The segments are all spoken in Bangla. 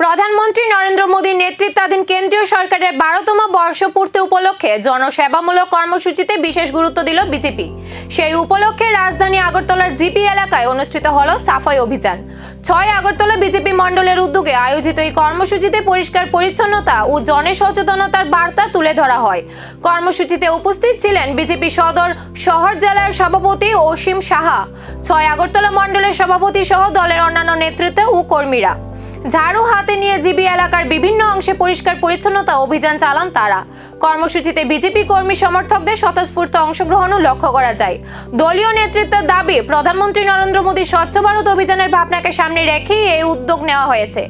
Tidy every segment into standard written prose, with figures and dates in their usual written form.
প্রধানমন্ত্রী নরেন্দ্র মোদীর নেতৃত্বাধীন কেন্দ্রীয় সরকারের 12তম বর্ষপূর্তি উপলক্ষে জনসেবামূলক কর্মসূচিতে বিশেষ গুরুত্ব দিল বিজেপি। সেই উপলক্ষে রাজধানী আগরতলার জিপি এলাকায় অনুষ্ঠিত হলো সাফাই অভিযান। 6 আগরতলা বিজেপি মণ্ডলের উদ্যোগে আয়োজিত এই কর্মসূচিতে পরিষ্কার পরিচ্ছন্নতা ও জনসচেতনতার বার্তা তুলে ধরা হয়। কর্মসূচিতে উপস্থিত ছিলেন বিজেপি সদর শহর জেলার সভাপতি অসীম সাহা, 6 আগরতলা মণ্ডলের সভাপতি সহ দলের অন্যান্য নেতৃত্ব ও কর্মীরা। ঝাড়ু হাতে নিয়ে জিবি এলাকার বিভিন্ন অংশে পরিষ্কার পরিচ্ছন্নতা অভিযান চালান তারা। কর্মসূচিতে বিজেপি কর্মী সমর্থকদের স্বতঃস্ফূর্ত অংশগ্রহণও লক্ষ্য করা যায়। দলীয় নেতৃত্বের দাবি, প্রধানমন্ত্রী নরেন্দ্র মোদীর স্বচ্ছ ভারত অভিযানের ভাবনাকে সামনে রেখেই এই উদ্যোগ নেওয়া হয়েছে।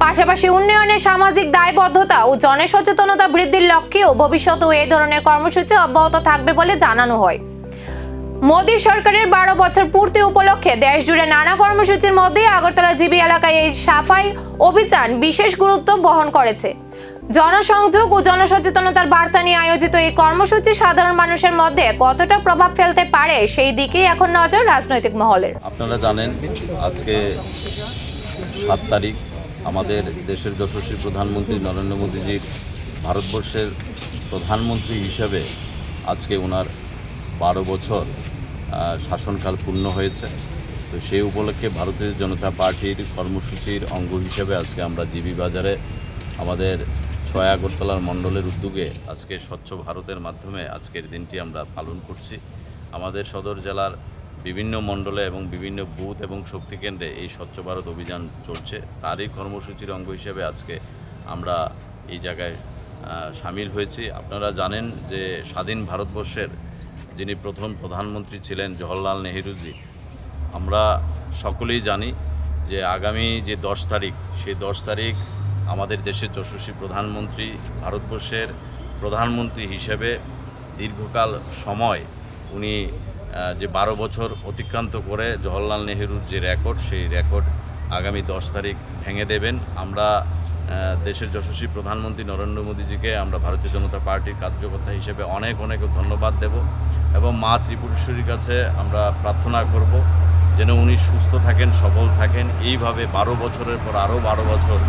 পাশাপাশি উন্নয়নের সামাজিক দায়বদ্ধতা ও জনসচেতনতা বৃদ্ধির লক্ষ্যেও ভবিষ্যতেও এই ধরনের কর্মসূচি অব্যাহত থাকবে বলে জানানো হয়। মোদী সরকারের 12 বছর পূর্তি উপলক্ষে দেশজুড়ে নানা কর্মসূচির মধ্যে আগরতলা জিবি এলাকায় এই সাফাই অভিযান বিশেষ গুরুত্ব বহন করেছে। জনসংযোগ ও জনসচেতনতার বার্তা নিয়ে আয়োজিত এই কর্মসূচি সাধারণ মানুষের মধ্যে কতটা প্রভাব ফেলতে পারে সেই দিকেই এখন নজর রাজনৈতিক মহলের। আপনারা জানেন, আজকে 7 তারিখ আমাদের দেশের যশস্বী প্রধানমন্ত্রী নরেন্দ্র মোদীজির ভারতবর্ষের প্রধানমন্ত্রী হিসেবে আজকে ওনার 12 বছর শাসনকাল পূর্ণ হয়েছে। তো সেই উপলক্ষে ভারতীয় জনতা পার্টির কর্মসূচির অঙ্গ হিসেবে আজকে আমরা জিবি বাজারে আমাদের 6 আগরতলার মণ্ডলের উদ্যোগে আজকে স্বচ্ছ ভারতের মাধ্যমে আজকের দিনটি আমরা পালন করছি। আমাদের সদর জেলার বিভিন্ন মণ্ডলে এবং বিভিন্ন বুথ এবং শক্তি কেন্দ্রে এই স্বচ্ছ ভারত অভিযান চলছে। তারই কর্মসূচির অঙ্গ হিসেবে আজকে আমরা এই জায়গায় সামিল হয়েছি। আপনারা জানেন যে স্বাধীন ভারতবর্ষের যিনি প্রথম প্রধানমন্ত্রী ছিলেন জওহরলাল নেহরুজি, আমরা সকলেই জানি যে আগামী যে 10 তারিখ, সেই 10 তারিখ আমাদের দেশের যশস্বী প্রধানমন্ত্রী ভারতবর্ষের প্রধানমন্ত্রী হিসেবে দীর্ঘকাল সময় উনি যে 12 বছর অতিক্রান্ত করে জওহরলাল নেহরুর যে রেকর্ড, সেই রেকর্ড আগামী 10 তারিখ ভেঙে দেবেন। আমরা দেশের যশস্বী প্রধানমন্ত্রী নরেন্দ্র মোদীজিকে আমরা ভারতীয় জনতা পার্টির কার্যকর্তা হিসেবে অনেক ধন্যবাদ দেব এবং মা ত্রিপুরেশ্বরীর কাছে আমরা প্রার্থনা করব যেন উনি সুস্থ থাকেন, সবল থাকেন, এইভাবে 12 বছরের পর আরও 12 বছর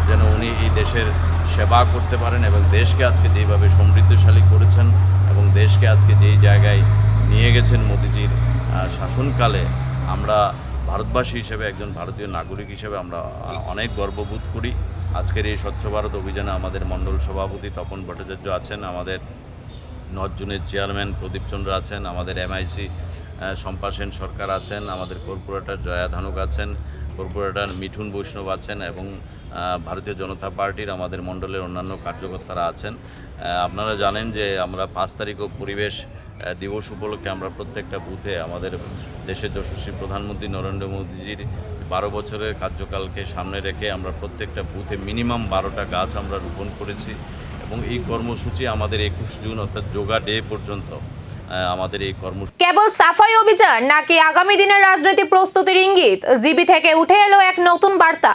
যেন উনি এই দেশের সেবা করতে পারেন এবং দেশকে আজকে যেইভাবে সমৃদ্ধশালী করেছেন এবং দেশকে আজকে যেই জায়গায় নিয়ে গেছেন মোদীজির শাসনকালে, আমরা ভারতবাসী হিসেবে, একজন ভারতীয় নাগরিক হিসেবে আমরা অনেক গর্ববোধ করি। আজকের এই স্বচ্ছ ভারত অভিযানে আমাদের মণ্ডল সভাপতি তপন ভট্টাচার্য আছেন, আমাদের 9 জনের চেয়ারম্যান প্রদীপ চন্দ্র আছেন, আমাদের এমআইসি শম্পা সেন সরকার আছেন, আমাদের কর্পোরেটর জয়া ধানুক আছেন, কর্পোরেটর মিঠুন বৈষ্ণব আছেন এবং ভারতীয় জনতা পার্টির আমাদের মণ্ডলের অন্যান্য কার্যকর্তারা আছেন। আপনারা জানেন যে আমরা 5 তারিখও পরিবেশ দিবস উপলক্ষে আমরা প্রত্যেকটা বুথে আমাদের দেশের যশস্বী প্রধানমন্ত্রী নরেন্দ্র মোদীজির 12 বছরের কার্যকালকে সামনে রেখে আমরা প্রত্যেকটা বুথে মিনিমাম 12টা গাছ আমরা রোপণ করেছি এবং এই কর্মসূচি আমাদের 21 জুন অর্থাৎ যোগা ডে পর্যন্ত আমাদের এই কর্মসূচি। কেবল সাফাই অভিযান নাকি আগামী দিনের রাজনৈতিক প্রস্তুতির ইঙ্গিত? জিবি থেকে উঠে এলো এক নতুন বার্তা।